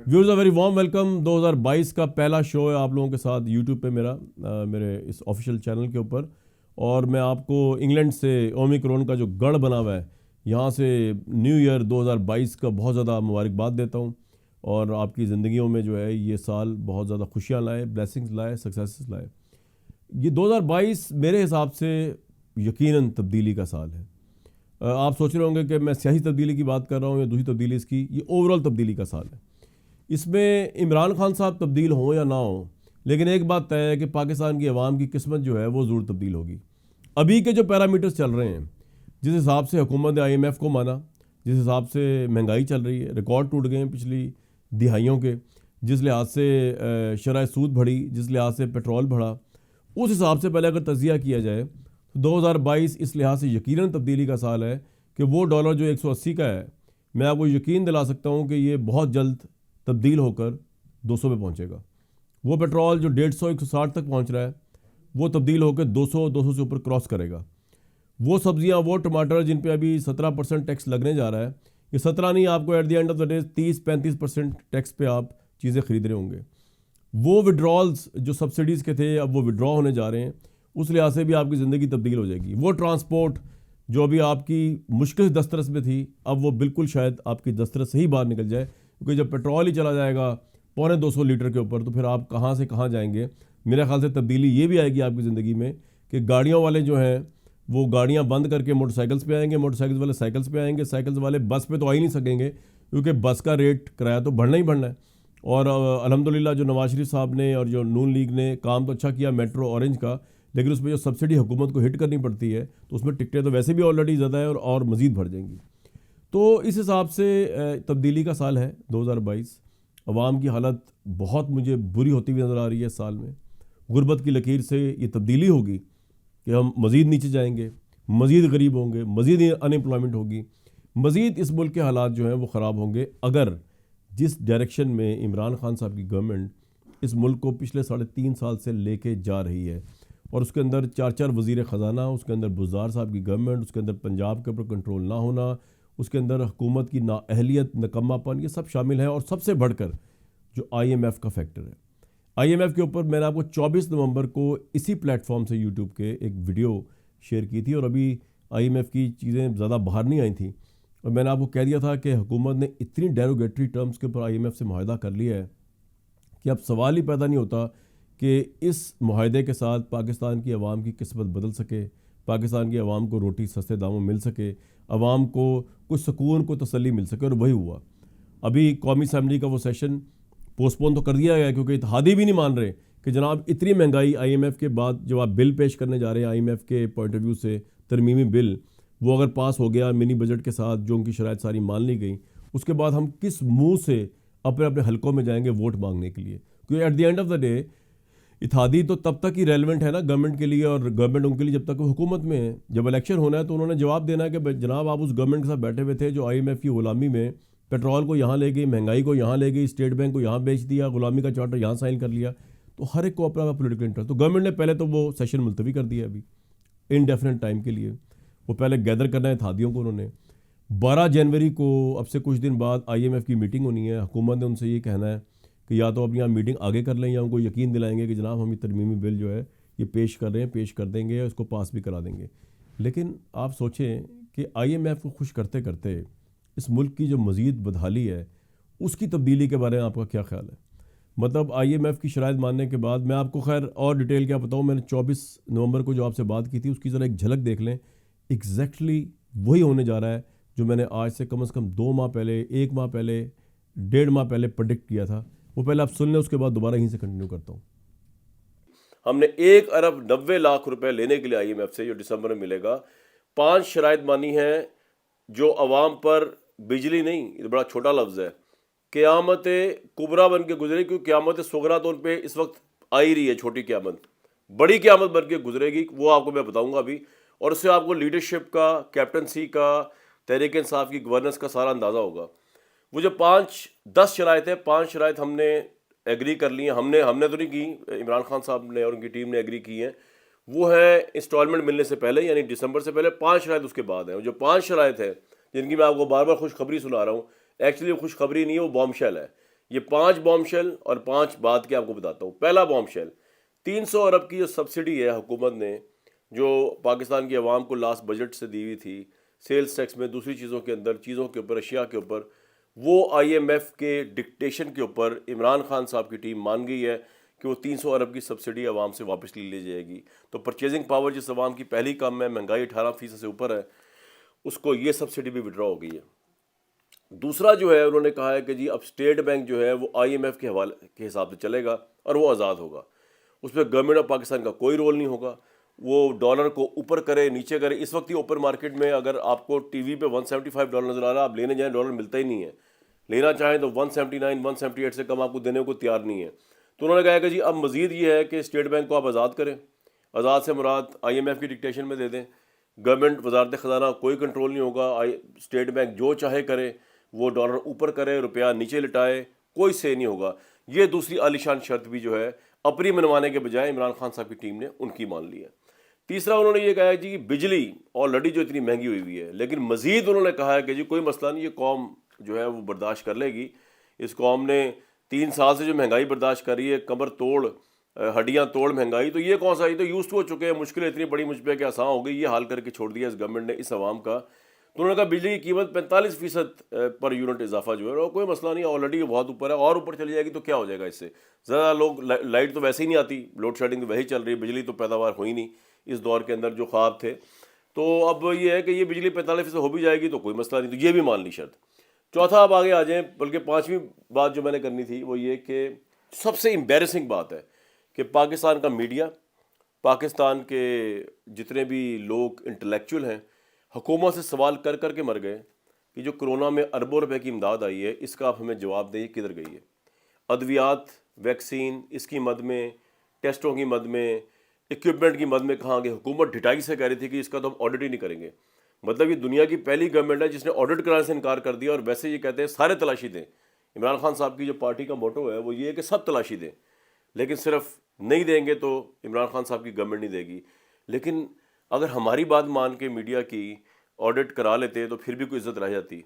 Viewers a very warm welcome. 2022 का पहला show है आप लोगों के साथ यूट्यूब पे मेरा, मेरे इस ऑफिशियल चैनल के ऊपर। और मैं आपको इंग्लैंड से ओमिक्रॉन का जो गढ़ बना हुआ है यहाँ से न्यू ईयर 2022 का बहुत ज़्यादा मुबारकबाद देता हूँ। और आपकी ज़िंदगियों में जो है ये साल बहुत ज़्यादा खुशियाँ लाए, ब्लेसिंग्स लाए, सक्सेस लाए। ये 2022 मेरे हिसाब से यकीनन तब्दीली का साल है। आप सोच रहे होंगे कि मैं सियासी तब्दीली की बात कर रहा हूँ या दूसरी तब्दीली, इसकी ये ओवरऑल तब्दीली का साल है। इसमें इमरान खान साहब तब्दील हों या ना हो, लेकिन एक बात तय है कि पाकिस्तान की आवाम की किस्मत जो है वो ज़रूर तब्दील होगी। अभी के जो पैरामीटर्स चल रहे हैं, जिस हिसाब से हुकूमत ने IMF को माना, जिस हिसाब से महंगाई चल रही है, रिकॉर्ड टूट गए हैं पिछली दिहाइयों के, जिस लिहाज से शरह सूद बढ़ी, जिस लिहाज से पेट्रोल बढ़ा, उस हिसाब से पहले अगर तजिया किया जाए तो 2022 इस लिहाज से यकीनन तब्दीली का साल है कि वो डॉलर जो 180 का है, मैं आपको यकीन दिला सकता हूँ कि ये बहुत जल्द तब्दील होकर 200 पे पहुँचेगा। वो पेट्रोल जो 150 160 तक पहुँच रहा है वो तब्दील होकर 200 से ऊपर क्रॉस करेगा। वो सब्जियां, वो टमाटर जिन पे अभी 17% टैक्स लगने जा रहा है, ये 17 नहीं, आपको eight the end of the day 30-35% tax पे आप चीज़ें खरीद रहे होंगे। वो विड्रॉल्स जो सब्सिडीज़ के थे अब वो विड्रॉ होने जा रहे हैं, उस लिहाज से भी आपकी ज़िंदगी तब्दील हो जाएगी। वो ट्रांसपोर्ट जो अभी आपकी मुश्किल दस्तरस में थी, अब वो बिल्कुल शायद आपकी दस्तरस से ही बाहर निकल जाए, क्योंकि जब पेट्रोल ही चला जाएगा 250 लीटर के ऊपर तो फिर आप कहाँ से कहाँ जाएंगे। मेरे ख्याल से तब्दीली ये भी आएगी आपकी ज़िंदगी में कि गाड़ियों वाले जो हैं वो गाड़ियाँ बंद करके मोटरसाइकिल्स पे आएंगे, मोटरसाइकिल्स वाले साइकिल्स पे आएंगे, साइकिल्स वाले बस पे तो आ ही नहीं सकेंगे, क्योंकि बस का रेट किराया तो बढ़ना ही बढ़ना है। और अल्हम्दुलिल्लाह जो नवाज शरीफ साहब ने और जो नून लीग ने काम तो अच्छा किया मेट्रो ऑरेंज का, लेकिन उसमें जो सब्सिडी हुकूमत को हिट करनी पड़ती है तो उसमें टिकटें तो वैसे भी ऑलरेडी ज़्यादा है और मज़ीद बढ़ जाएंगी। तो इस हिसाब से तब्दीली का साल है 2022। अवाम की हालत बहुत मुझे बुरी होती हुई नज़र आ रही है इस साल में। गुर्बत की लकीर से ये तब्दीली होगी कि हम मज़ीद नीचे जाएंगे, मज़ीद गरीब होंगे, मज़ीद अनएम्प्लॉयमेंट होगी, मज़ीद इस मुल्क के हालात जो हैं वो ख़राब होंगे, अगर जिस डायरेक्शन में इमरान खान साहब की गवर्नमेंट इस मुल्क को पिछले 3.5 साल से लेके जा रही है। और उसके अंदर 4 वज़ीर ख़जाना, उसके अंदर बुज़दार साहब की गवर्नमेंट, उसके अंदर पंजाब के ऊपर कंट्रोल ना होना, उसके अंदर हुकूमत की नाअहलियत, नकम्मापन, ये सब शामिल है। और सबसे बढ़कर जो IMF का फैक्टर है, IMF के ऊपर मैंने आपको 24 नवंबर को इसी प्लेटफॉर्म से यूट्यूब के एक वीडियो शेयर की थी, और अभी IMF की चीज़ें ज़्यादा बाहर नहीं आई थी, और मैंने आपको कह दिया था कि हुकूमत ने इतनी डेरोगेटरी टर्म्स के ऊपर IMF से मुआहदा कर लिया है कि अब सवाल ही पैदा नहीं होता कि इस मुआहदे के साथ पाकिस्तान की आवाम की किस्मत बदल सके, पाकिस्तान की आवाम को रोटी सस्ते दामों में मिल सके, आवाम को कुछ सुकून, को तसल्ली मिल सके। और वही हुआ। अभी कौमी असम्बली का वो सेशन पोस्टपोन तो कर दिया गया, क्योंकि इत्तेहादी भी नहीं मान रहे कि जनाब इतनी महंगाई IMF के बाद जब आप बिल पेश करने जा रहे हैं IMF के पॉइंट ऑफ व्यू से, तरमीमी बिल, वो अगर पास हो गया मिनी बजट के साथ जो उनकी शराइत सारी मान ली गई, उसके बाद हम किस मुंह से अपने अपने हलकों में जाएंगे वोट मांगने के लिए। क्योंकि at the end of the day इत्तेहादी तो तब तक ही रेलिवेंट है ना गवर्नमेंट के लिए, और गवर्नमेंट उनके लिए जब तक वो हुकूमत में है। जब इलेक्शन होना है तो उन्होंने जवाब देना है कि जनाब आप उस गवर्नमेंट के साथ बैठे हुए थे जो IMF की गुलामी में पेट्रोल को यहाँ ले गई, महंगाई को यहाँ ले गई, स्टेट बैंक को यहाँ बेच दिया, गुलामी का चार्टर यहाँ साइन कर लिया। तो हर एक को अपना अपना पोलिटिकल इंटरेस्ट। तो गवर्नमेंट ने पहले तो वो सेशन मुलतवी कर दिया अभी इनडेफिनेट टाइम के लिए। वो पहले गैदर करना है इत्तेहादियों को। उन्होंने 12 जनवरी को, अब से कुछ दिन बाद, IMF की मीटिंग होनी है। हुकूमत ने उनसे ये कहना है कि या तो अपनी यहाँ मीटिंग आगे कर लें, या उनको यकीन दिलाएंगे कि जनाब हम ये तरमीमी बिल जो है ये पेश कर रहे हैं, पेश कर देंगे, और इसको पास भी करा देंगे। लेकिन आप सोचें कि IMF को खुश करते करते इस मुल्क की जो मज़ीद बदहाली है उसकी तब्दीली के बारे में आपका क्या ख्याल है। मतलब IMF की शराइत मानने के बाद, मैं आपको खैर और डिटेल क्या बताऊँ, मैंने 24 नवंबर को जो आपसे बात की थी उसकी ज़रा एक झलक देख लें। एग्जैक्टली वही होने जा रहा है जो मैंने आज से कम 2 माह पहले, 1 माह पहले, 1.5 माह पहले प्रेडिक्ट किया था। वो पहले आप सुन लें, उसके बाद दोबारा यहीं से कंटिन्यू करता हूँ। हमने 1 अरब 90 लाख रुपए लेने के लिए IMF से, जो दिसंबर में मिलेगा, 5 शराइत मानी है जो अवाम पर बिजली नहीं, ये बड़ा छोटा लफ्ज़ है, क़यामत कुबरा बन के गुजरेगी। क्योंकि क़यामत सुगरा तो उन पर इस वक्त आ ही रही है, छोटी क़यामत, बड़ी क़यामत बन के गुजरेगी, वो आपको मैं बताऊंगा अभी। और उससे आपको लीडरशिप का, कैप्टनसी का, तहरीक इंसाफ की गवर्नेंस का सारा अंदाज़ा होगा। वो जो 5-10 शराइत है, 5 शराइत हमने एग्री कर ली हैं। हमने हमने तो नहीं की, इमरान खान साहब ने और उनकी टीम ने एग्री की हैं। वो है इंस्टॉलमेंट मिलने से पहले, यानी दिसंबर से पहले, 5 शराइत उसके बाद हैं। जो 5 शराइत है जिनकी मैं आपको बार बार खुशखबरी सुना रहा हूँ, एक्चुअली खुशखबरी नहीं है, वो बॉम्बशेल है। ये 5 बॉम्बशेल और 5 बात के आपको बताता हूँ। पहला बॉम्बशेल, 300 अरब की जो सब्सिडी है हुकूमत ने, जो पाकिस्तान की आवाम को लास्ट बजट से दी हुई थी, सेल्स टैक्स में, दूसरी चीज़ों के अंदर, चीज़ों के ऊपर, अशिया के ऊपर, वो IMF के डिक्टेशन के ऊपर इमरान खान साहब की टीम मान गई है कि वो 300 अरब की सब्सिडी आवाम से वापस ली जाएगी। तो परचेजिंग पावर जिस आवाम की पहली कम है, महंगाई 18% से ऊपर है, उसको ये सब्सिडी भी विड्रॉ हो गई है। दूसरा जो है, उन्होंने कहा है कि जी अब स्टेट बैंक जो है वो IMF के हवाले के हिसाब से चलेगा और वो आज़ाद होगा, उसमें गवर्नमेंट ऑफ पाकिस्तान का कोई रोल नहीं होगा। वो डॉलर को ऊपर करे नीचे करे, इस वक्त ही ओपन मार्केट में अगर आपको टीवी पे $175 नज़र आ रहा है, आप लेने जाएं डॉलर मिलता ही नहीं है, लेना चाहें तो 179 178 से कम आपको देने को तैयार नहीं है। तो उन्होंने कहा कि जी अब मज़ीद ये है कि स्टेट बैंक को आप आज़ाद करें, आज़ाद से मुराद IMF की डिक्टेशन में दे दें, गवर्नमेंट वजारत ख़जाना कोई कंट्रोल नहीं होगा, स्टेट बैंक जो चाहे करे, वो डॉलर ऊपर करे रुपया नीचे लिटाए, कोई से नहीं होगा। ये दूसरी आलिशान शर्त भी जो है अपनी मनवाने के बजाय इमरान खान साहब की टीम ने उनकी मान ली है। तीसरा उन्होंने ये कहा है जी कि बिजली ऑलरेडी जो इतनी महंगी हुई है, लेकिन मज़ीद उन्होंने कहा है कि जी कोई मसला नहीं, ये कौम जो है वो बर्दाश्त कर लेगी। इस कौम ने 3 साल से जो महंगाई बर्दाश्त करी है, कमर तोड़ हड्डियाँ तोड़ महंगाई, तो ये कौन सा, ये तो यूज हो चुके हैं, मुश्किल इतनी बड़ी मुझ पर कि आसान हो गई, ये हाल करके छोड़ दिया इस गवर्नमेंट ने इस आवाम का। तो उन्होंने कहा बिजली की कीमत 45% पर यूनिट इजाफा जो है, और कोई मसला नहीं, ऑलरेडी बहुत ऊपर है, और ऊपर चली जाएगी तो क्या हो जाएगा इससे। ज़्यादा लोग, लाइट तो वैसे ही नहीं आती, लोड शेडिंग तो वही चल रही है, बिजली तो पैदावार हो ही नहीं इस दौर के अंदर जो ख्वाब थे। तो अब ये है कि ये बिजली 45% हो भी जाएगी तो कोई मसला नहीं, तो ये भी मान ली शर्त। चौथा, आप आगे आ जाएँ, बल्कि 5वीं बात जो मैंने करनी थी वो ये कि सबसे एम्बेरसिंग बात है कि पाकिस्तान का मीडिया, पाकिस्तान के जितने भी लोग इंटेलेक्चुअल हैं, हुकूमत से सवाल कर कर के मर गए कि जो कोरोना में अरबों रुपए की इमदाद आई है, इसका आप हमें जवाब दें किधर गई है। अद्वियात, वैक्सीन, इसकी मद में, टेस्टों की मद में, इक्विपमेंट की मद में कहाँ गए। हुकूमत ढिठाई से कह रही थी कि इसका तो हम ऑडिट ही नहीं करेंगे। मतलब ये दुनिया की पहली गवर्नमेंट है जिसने ऑडिट कराने से इनकार कर दिया, और वैसे ये कहते हैं सारे तलाशी दें। इमरान खान साहब की जो पार्टी का मोटो है वो ये है कि सब तलाशी दें, लेकिन सिर्फ नहीं देंगे तो इमरान खान साहब की गवर्नमेंट नहीं देगी। लेकिन अगर हमारी बात मान के मीडिया की ऑडिट करा लेते तो फिर भी कोई इज्जत रह जाती।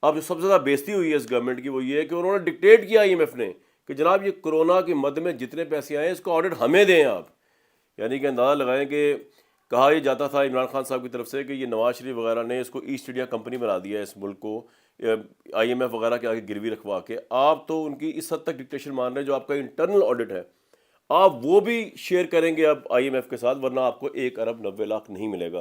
अब जो सबसे ज़्यादा बेइज्जती हुई है इस गवर्नमेंट की वो ये है कि उन्होंने डिक्टेट किया IMF ने कि जनाब ये कोरोना की मद में जितने पैसे आए इसका ऑडिट हमें दें आप। यानी कि अंदाज़ा लगाएं कि कहा यह जाता था इमरान खान साहब की तरफ से कि ये नवाज शरीफ वगैरह ने इसको ईस्ट इंडिया कंपनी बना दिया है, इस मुल्क को IMF वगैरह के आगे गिरवी रखवा के। आप तो उनकी इस हद तक डिक्टेशन मान रहे हैं, जो आपका इंटरनल ऑडिट है आप वो भी शेयर करेंगे अब IMF के साथ, वरना आपको 1 अरब 90 लाख नहीं मिलेगा।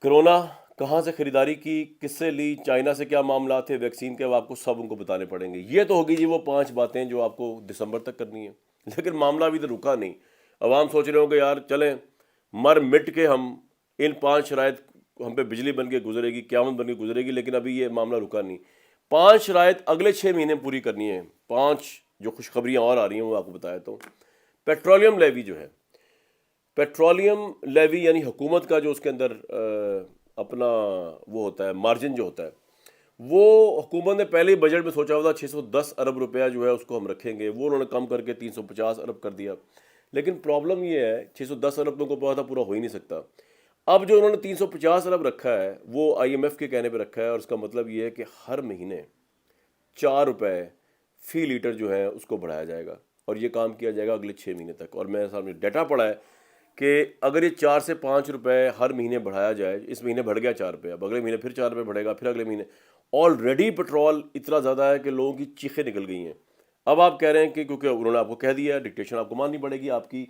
कोरोना कहाँ से खरीदारी की, किससे ली, चाइना से क्या मामला थे, वैक्सीन के, अब आपको सब उनको बताने पड़ेंगे। ये तो होगी जी वो 5 बातें जो आपको दिसंबर तक करनी है। लेकिन मामला अभी तो रुका नहीं। अवाम सोच रहे होंगे यार चलें मर मिट के हम इन 5 शराइत, हम पे बिजली बन के गुजरेगी, क़यामत बन के गुजरेगी, लेकिन अभी ये मामला रुका नहीं। 5 शराइत अगले 6 महीने पूरी करनी है। 5 जो खुशखबरियाँ और आ रही हैं वो आपको बताया। तो पेट्रोलियम लेवी जो है, पेट्रोलियम लेवी यानी हुकूमत का जो उसके अंदर अपना वो होता है मार्जिन जो होता है, वो हुकूमत ने पहले ही बजट में सोचा हुआ था 610 अरब रुपया जो है उसको हम रखेंगे, वो उन्होंने कम करके 350 अरब कर दिया। लेकिन प्रॉब्लम ये है 610 अरब तो को पता पूरा हो ही नहीं सकता। अब जो उन्होंने 350 अरब रखा है वो IMF के कहने पे रखा है, और उसका मतलब ये है कि हर महीने 4 रुपये फी लीटर जो है उसको बढ़ाया जाएगा, और ये काम किया जाएगा अगले 6 महीने तक। और मेरे सामने डाटा पड़ा है कि अगर ये 4 से 5 रुपये हर महीने बढ़ाया जाए, इस महीने बढ़ गया 4 रुपये, अब अगले महीने फिर 4 रुपये बढ़ेगा, फिर अगले महीने, ऑलरेडी पेट्रोल इतना ज़्यादा है कि लोगों की चीखें निकल गई हैं। अब आप कह रहे हैं कि क्योंकि उन्होंने आपको कह दिया, डिक्टेशन आपको माननी पड़ेगी, आपकी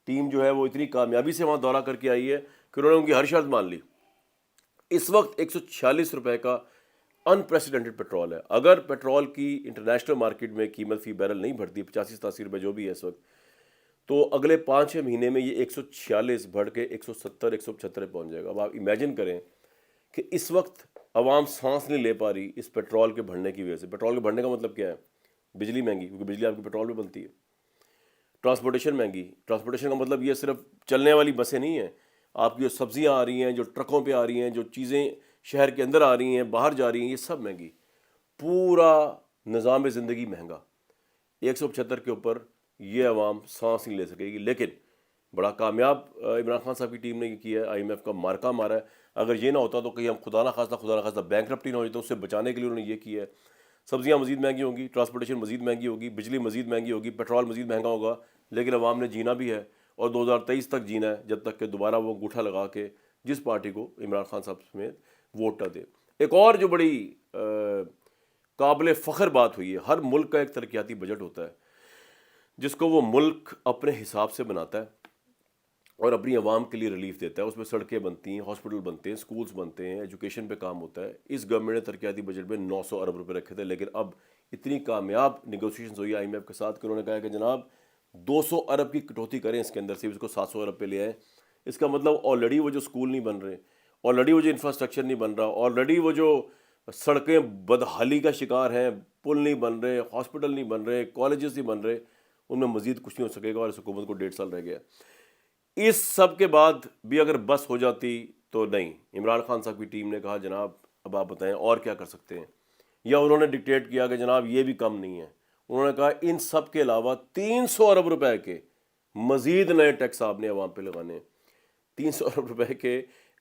टीम जो है वो इतनी कामयाबी से वहाँ दौरा करके आई है कि उन्होंने उनकी हर शर्त मान ली। इस वक्त 146 रुपये का अनप्रेसिडेंटेड पेट्रोल है। अगर पेट्रोल की इंटरनेशनल मार्केट में कीमत फी बैरल नहीं बढ़ती 85-87 रुपये जो भी है इस वक्त, तो अगले 5-6 महीने में ये 146 बढ़ के 170-175 पहुँच जाएगा। अब आप इमेजिन करें कि इस वक्त आवाम सांस नहीं ले पा रही इस पेट्रोल के बढ़ने की वजह से। पेट्रोल के बढ़ने का मतलब क्या है? बिजली महंगी, क्योंकि बिजली आपकी पेट्रोल में बनती है। ट्रांसपोर्टेशन महंगी, ट्रांसपोर्टेशन का मतलब ये सिर्फ चलने वाली बसें नहीं हैं, आपकी जो सब्जियां आ रही हैं, जो ट्रकों पे आ रही हैं, जो चीज़ें शहर के अंदर आ रही हैं, बाहर जा रही हैं, ये सब महंगी। पूरा निज़ाम ज़िंदगी महंगा। 175 के ऊपर ये आवाम सांस नहीं ले सकेगी। लेकिन बड़ा कामयाब इमरान खान साहब की टीम ने ये किया है, IMF का मार्का मारा है। अगर ये ना होता तो कहीं हम खुदा ना खास्ता बैंकरप्टी ना हो जाए, तो उससे बचाने के लिए उन्होंने ये किया है। सब्जियां मज़ीद महंगी होंगी, ट्रांसपोर्टेशन मज़ीद महंगी होगी, बिजली मज़ीद महंगी होगी, पेट्रोल मज़ीद महंगा होगा, लेकिन अवाम ने जीना भी है और 2023 तक जीना है, जब तक कि दोबारा वो अंगूठा लगा के जिस पार्टी को इमरान खान साहब समेत वोट दे। एक और जो बड़ी काबिल फ़ख्र बात हुई है, हर मुल्क का एक तरक्याती बजट होता है जिसको वो मुल्क अपने हिसाब से बनाता है और अपनी आवाम के लिए रिलीफ देता है। उसमें सड़कें बनती हैं, हॉस्पिटल बनते हैं, स्कूल्स बनते हैं, एजुकेशन पे काम होता है। इस गवर्नमेंट ने तरक्याती बजट में 900 अरब रुपए रखे थे, लेकिन अब इतनी कामयाब नेगोशिएशंस हुई IMF के साथ कि उन्होंने कहा कि जनाब 200 अरब की कटौती करें इसके अंदर से, इसको 700 अरब पे ले आए। इसका मतलब ऑलरेडी वो जो स्कूल नहीं बन रहे, ऑलरेडी वो जो इंफ्रास्ट्रक्चर नहीं बन रहा, ऑलरेडी वो जो सड़कें बदहाली का शिकार हैं, पुल नहीं बन रहे, हॉस्पिटल नहीं बन रहे, कॉलेजेस नहीं बन रहे, उनमें मजीद कुछ नहीं हो सकेगा और इस हुकूमत को 1.5 साल रह गया। इस सब के बाद भी अगर बस हो जाती तो नहीं, इमरान खान साहब की टीम ने कहा जनाब अब आप बताएं और क्या कर सकते हैं, या उन्होंने डिक्टेट किया कि जनाब ये भी कम नहीं है। उन्होंने कहा इन सब के अलावा 300 अरब रुपए के मजीद नए टैक्स आपने अवाम पे लगाने हैं। 300 अरब रुपए के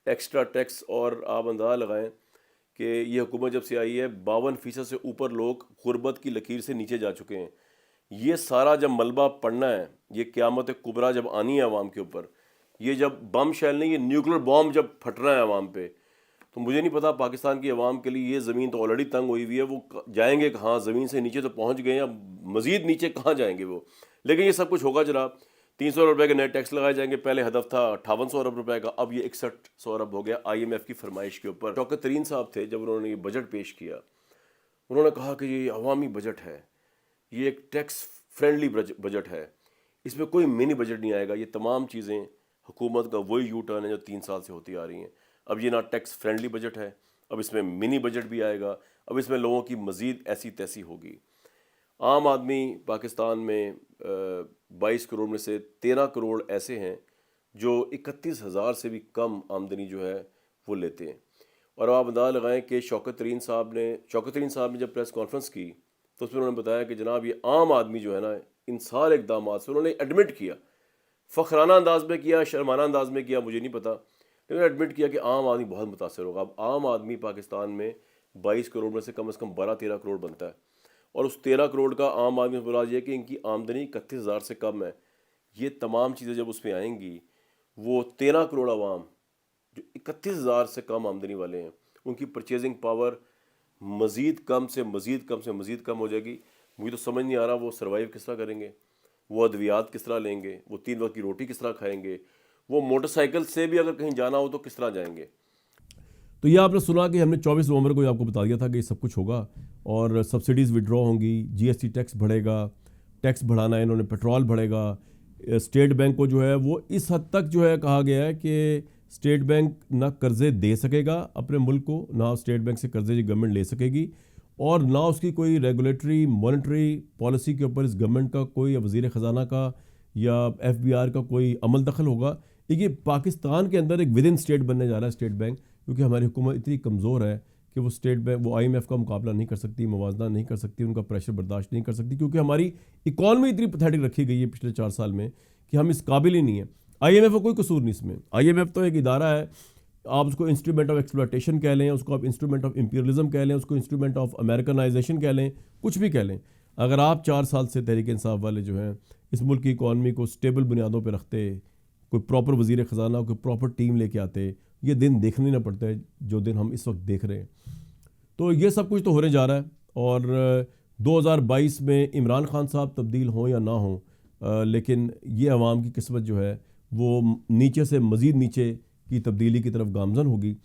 एक्स्ट्रा टैक्स, और आप अंदाज़ा लगाएं कि ये हुकूमत जब से आई है 52% से ऊपर लोग गुर्बत की लकीर से नीचे जा चुके हैं। ये सारा जब मलबा पड़ना है, ये क़यामत कुबरा जब आनी है अवाम के ऊपर, ये जब बम शैल नहीं, ये न्यूक्लियर बॉम्ब जब फट रहा है अवाम पे, तो मुझे नहीं पता पाकिस्तान की अवाम के लिए ये ज़मीन तो ऑलरेडी तंग हुई हुई है, वो जाएंगे कहाँ, ज़मीन से नीचे तो पहुँच गए हैं, अब मज़ीद नीचे कहाँ जाएंगे वो। लेकिन ये सब कुछ होगा जनाब। 300 अरब रुपये के नए टैक्स लगाए जाएंगे। पहले हदफ था 5800 अरब रुपए का, अब ये 6100 अरब हो गया IMF की फरमाइश के ऊपर। शौकत तरीन साहब थे जब उन्होंने ये बजट पेश किया, उन्होंने कहा कि ये अवामी बजट है, ये एक टैक्स फ्रेंडली बजट है, इसमें कोई मिनी बजट नहीं आएगा। ये तमाम चीज़ें हुकूमत का वही यू टर्न है जो 3 साल से होती आ रही हैं। अब ये ना टैक्स फ्रेंडली बजट है, अब इसमें मिनी बजट भी आएगा, अब इसमें लोगों की मज़ीद ऐसी तैसी होगी। आम आदमी पाकिस्तान में 22 करोड़ में से 13 करोड़ ऐसे हैं जो 31,000 से भी कम आमदनी जो है वो लेते हैं। और आप अंदाज़ा लगाएं कि शौकत तरीन साहब ने जब प्रेस कॉन्फ्रेंस की तो उसमें उन्होंने बताया कि जनाब ये आम आदमी जो है ना, इन सारे इकदाम से उन्होंने एडमिट किया, फ़खराना अंदाज में किया, शर्माना अंदाज में किया, मुझे नहीं पता, लेकिन एडमिट किया कि आम आदमी बहुत मुतासर होगा। अब आम आदमी पाकिस्तान में 22 करोड़ में से कम 12-13 करोड़ बनता है, और उस 13 करोड़ का आम आदमी बोला जाए कि इनकी आमदनी 31,000 से कम है। ये तमाम चीज़ें जब उसमें आएंगी, वो 13 करोड़ आवाम जो 31,000 से कम आमदनी वाले हैं, उनकी परचेजिंग पावर मज़ीद कम से मज़ीद कम से मज़ीद कम हो जाएगी। मुझे तो समझ नहीं आ रहा वो सर्वाइव किस तरह करेंगे, वो अद्वियात किस तरह लेंगे, वो 3 वक्त की रोटी किस तरह खाएंगे, वो मोटरसाइकिल से भी अगर कहीं जाना हो तो किस तरह जाएंगे। तो ये आपने सुना कि हमने 24 नवंबर को आपको बता दिया था कि ये सब कुछ होगा और सब्सिडीज़ विड्रॉ होंगी, GST टैक्स बढ़ेगा, टैक्स बढ़ाना है इन्होंने, पेट्रोल बढ़ेगा। स्टेट बैंक को जो है वो इस हद तक जो है कहा गया है कि स्टेट बैंक ना कर्ज़े दे सकेगा अपने मुल्क को, ना स्टेट बैंक से कर्ज़े गवर्नमेंट ले सकेगी, और ना उसकी कोई रेगुलेटरी मॉनेटरी पॉलिसी के ऊपर इस गवर्नमेंट का कोई, वज़ीर ख़जाना का या FBR का कोई अमल दखल होगा। ये पाकिस्तान के अंदर एक विद इन स्टेट बनने जा रहा है स्टेट बैंक, क्योंकि हमारी हुकूमत इतनी कमज़ोर है कि वो स्टेट बैंक, वो IMF का मुकाबला नहीं कर सकती, मुवाजना नहीं कर सकती, उनका प्रेशर बर्दाश्त नहीं कर सकती, क्योंकि हमारी इकॉनमी इतनी पैथेटिक रखी गई है पिछले 4 साल में कि हम इस काबिल ही नहीं है। IMF का कोई कसूर नहीं इसमें। IMF तो एक इदारा है, आप उसको इंस्ट्रूमेंट ऑफ एक्सप्लॉयटेशन कह लें, उसको आप इंस्ट्रूमेंट ऑफ इंपीरियलिज्म कह लें, उसको इंस्ट्रूमेंट ऑफ अमेरिकनाइजेशन कह लें, कुछ भी कह लें। अगर आप 4 साल से तहरीक इंसाफ वाले जो हैं इस मुल्क की इकॉनमी को स्टेबल बुनियादों पर रखते, कोई प्रॉपर वज़ीर ख़जाना, कोई प्रॉपर टीम लेके आते, ये दिन देखने ना पड़ता है जो दिन हम इस वक्त देख रहे हैं। तो ये सब कुछ तो होने जा रहा है, और 2022 में इमरान खान साहब तब्दील हों या ना हों, लेकिन ये अवाम की किस्मत जो है वो नीचे से मज़ीद नीचे की तब्दीली की तरफ गामज़न होगी।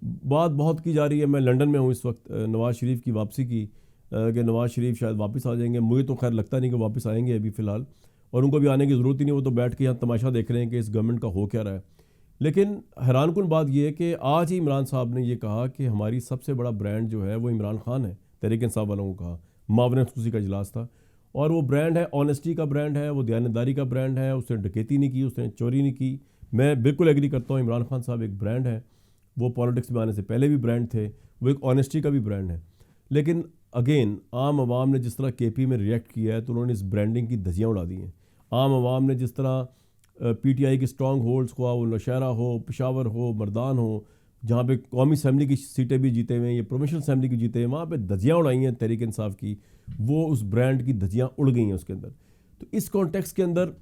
बात बहुत की जा रही है, मैं लंदन में हूँ इस वक्त, नवाज़ शरीफ की वापसी की, कि नवाज़ शरीफ शायद वापस आ जाएंगे। मुझे तो खैर लगता नहीं कि वापस आएंगे अभी फ़िलहाल, और उनको भी आने की ज़रूरत ही नहीं, वो तो बैठ के यहाँ तमाशा देख रहे हैं कि इस गवर्नमेंट का हो क्या रहा है। लेकिन हैरानकुन बात यह है कि आज ही इमरान साहब ने ये कहा कि हमारी सबसे बड़ा ब्रांड जो है वो इमरान खान है। तहरीक इंसाफ वालों को कहा, मावने खुसूसी का इजलास था, और वो ब्रांड है ऑनेस्टी का ब्रांड है, वो दयानतदारी का ब्रांड है, उसने डकैती नहीं की, उसने चोरी नहीं की। मैं बिल्कुल एग्री करता हूँ, इमरान खान साहब एक ब्रांड है, वो पॉलिटिक्स में आने से पहले भी ब्रांड थे, वो एक ऑनेस्टी का भी ब्रांड है। लेकिन अगेन आम आवाम ने जिस तरह KP में रिएक्ट किया है तो उन्होंने इस ब्रांडिंग की धज्जियाँ उड़ा दी हैं। आम आवाम ने जिस तरह PTI के स्ट्रॉन्ग होल्ड्स को, वो नौशहरा हो, पेशावर हो, मर्दान हो, जहाँ पे कौमी असम्बली की सीटें भी जीते हुए हैं, ये प्रोविंशियल असम्बली की जीते हैं, वहाँ पे धज्जियाँ उड़ाई हैं तहरीक इंसाफ की, वो उस ब्रांड की धज्जियाँ उड़ गई हैं उसके अंदर। तो इस कॉन्टेक्स्ट के अंदर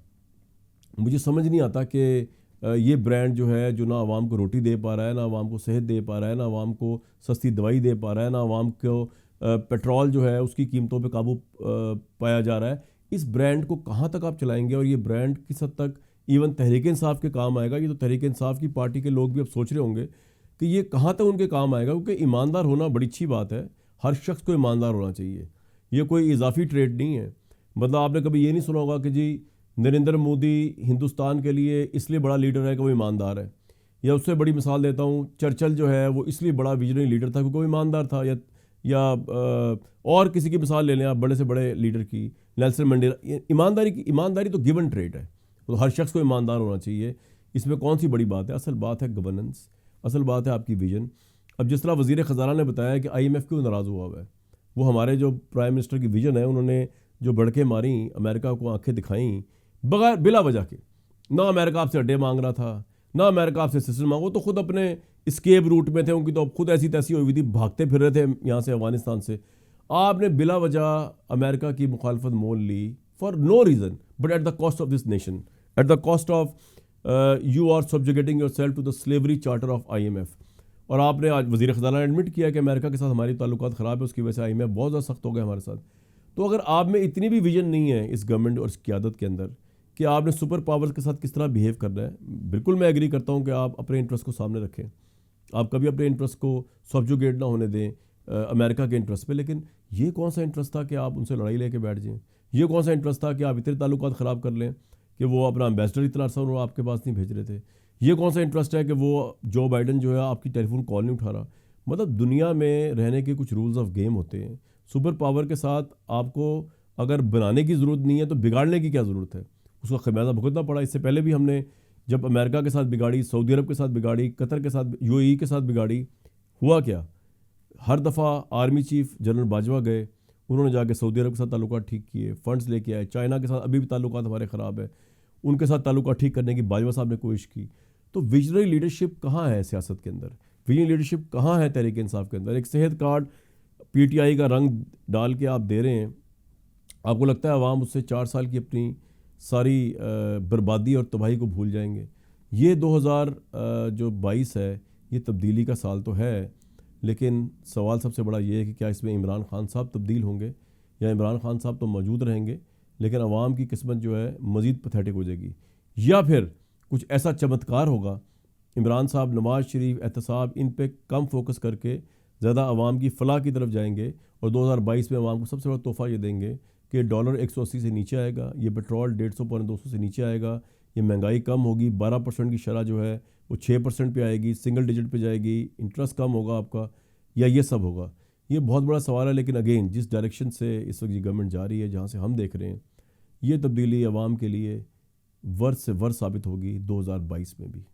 मुझे समझ नहीं आता कि ये ब्रांड जो है, जो ना आवाम को रोटी दे पा रहा है, ना आवाम को सेहत दे पा रहा है, ना आवाम को सस्ती दवाई दे पा रहा है, ना आवाम को पेट्रोल जो है उसकी कीमतों पे काबू पाया जा रहा है, इस ब्रांड को कहाँ तक आप चलाएंगे? और ये ब्रांड किस हद तक इवन तहरीक इंसाफ के काम आएगा? ये तो तहरीक इंसाफ की पार्टी के लोग भी अब सोच रहे होंगे कि ये कहाँ तक उनके काम आएगा, क्योंकि ईमानदार होना बड़ी अच्छी बात है, हर शख्स को ईमानदार होना चाहिए, ये कोई इजाफी ट्रेड नहीं है। मतलब आपने कभी ये नहीं सुना होगा कि जी नरेंद्र मोदी हिंदुस्तान के लिए इसलिए बड़ा लीडर है कि वो ईमानदार है, या उससे बड़ी मिसाल देता हूँ, चर्चिल जो है वो इसलिए बड़ा विजनरी लीडर था क्योंकि वो ईमानदार था, या और किसी की मिसाल ले लें आप, बड़े से बड़े लीडर की, नेल्सन मंडेला। ईमानदारी तो गिवन ट्रेड है, तो हर शख्स को ईमानदार होना चाहिए, इसमें कौन सी बड़ी बात है? असल बात है गवर्नेंस, असल बात है आपकी विजन। अब जिस तरह वज़ीर ख़जाना ने बताया कि IMF क्यों नाराज़ हुआ है, वो हमारे जो प्राइम मिनिस्टर की विजन है, उन्होंने जो बड़के मारी, अमेरिका को आंखें दिखाई बगैर बिला वजह के। ना अमेरिका आपसे अड्डे मांग रहा था, ना अमेरिका आपसे सिस्टम मांगो, तो खुद अपने स्केप रूट में थे, उनकी तो खुद ऐसी तैसी हुई थी, भागते फिर रहे थे यहाँ से अफगानिस्तान से। आपने बिला वजह अमेरिका की मुखालफत मोल ली for no reason, but at the cost of this nation, at the cost of you are subjugating yourself to the slavery charter of IMF। और आपने आज वज़ीर ख़जाना ने एडमिट किया कि अमेरिका के साथ हमारी ताल्लुकात ख़राब है, उसकी वजह से IMF बहुत ज़्यादा सख्त हो गया हमारे साथ। तो अगर आप में इतनी भी विजन नहीं है इस गवर्नमेंट और इस क़यादत के अंदर कि आपने सुपर पावर्स के साथ किस तरह बिहेव करना है, बिल्कुल मैं एग्री करता हूँ कि आप अपने इंटरेस्ट को सामने रखें, आप कभी अपने इंटरेस्ट को सब्जुगेट ना होने दें अमेरिका के इंटरेस्ट पे। लेकिन ये कौन सा इंटरेस्ट था कि आप उनसे लड़ाई लेके बैठ जाएं? ये कौन सा इंटरेस्ट था कि आप इतने ताल्लुकात ख़राब कर लें कि वो अपना एम्बेसडर इतना अर्सा वो आपके पास नहीं भेज रहे थे? ये कौन सा इंटरेस्ट है कि वो जो बाइडन जो है आपकी टेलीफोन कॉल नहीं उठा रहा? मतलब दुनिया में रहने के कुछ रूल्स ऑफ गेम होते हैं। सुपर पावर के साथ आपको अगर बनाने की ज़रूरत नहीं है तो बिगाड़ने की क्या ज़रूरत है? उसका खमियाजा भुगतना पड़ा। इससे पहले भी हमने जब अमेरिका के साथ बिगाड़ी, सऊदी अरब के साथ बिगाड़ी, कतर के साथ, UAE के साथ बिगाड़ी, हुआ क्या? हर दफ़ा आर्मी चीफ जनरल बाजवा गए, उन्होंने जाके सऊदी अरब के साथ ताल्लुकात ठीक किए, फ़ंड्स लेके आए। चाइना के साथ अभी भी ताल्लुकात हमारे ख़राब है, उनके साथ ताल्लुकात ठीक करने की बाजवा साहब ने कोशिश की। तो विजनरी लीडरशिप कहाँ है सियासत के अंदर? विजनरी लीडरशिप कहाँ है तहरीक इंसाफ के अंदर? एक सेहत कार्ड PTI का रंग डाल के आप दे रहे हैं, आपको लगता है अवाम उससे 4 साल की अपनी सारी बर्बादी और तबाही को भूल जाएंगे? ये 2022 है, ये तब्दीली का साल तो है, लेकिन सवाल सबसे बड़ा ये है कि क्या इसमें इमरान खान साहब तब्दील होंगे, या इमरान खान साहब तो मौजूद रहेंगे लेकिन अवाम की किस्मत जो है मज़ीद पैथेटिक हो जाएगी, या फिर कुछ ऐसा चमत्कार होगा, इमरान साहब नवाज़ शरीफ, एहतसाब, इन पे कम फोकस करके ज़्यादा अवाम की फ़लाह की तरफ जाएंगे और 2022 में अवाम को सबसे बड़ा तोहफ़ा ये देंगे कि डॉलर 180 से नीचे आएगा, ये पेट्रोल 150 पौने 200 से नीचे आएगा, ये महंगाई कम होगी, 12% की शरह जो है वो 6% पे आएगी, सिंगल डिजिट पे जाएगी, इंटरेस्ट कम होगा आपका, या ये सब होगा? ये बहुत बड़ा सवाल है। लेकिन अगेन जिस डायरेक्शन से इस वक्त ये गवर्नमेंट जा रही है, जहाँ से हम देख रहे हैं, ये तब्दीली अवाम के लिए वर्ष से वर्ष साबित होगी 2022 में भी।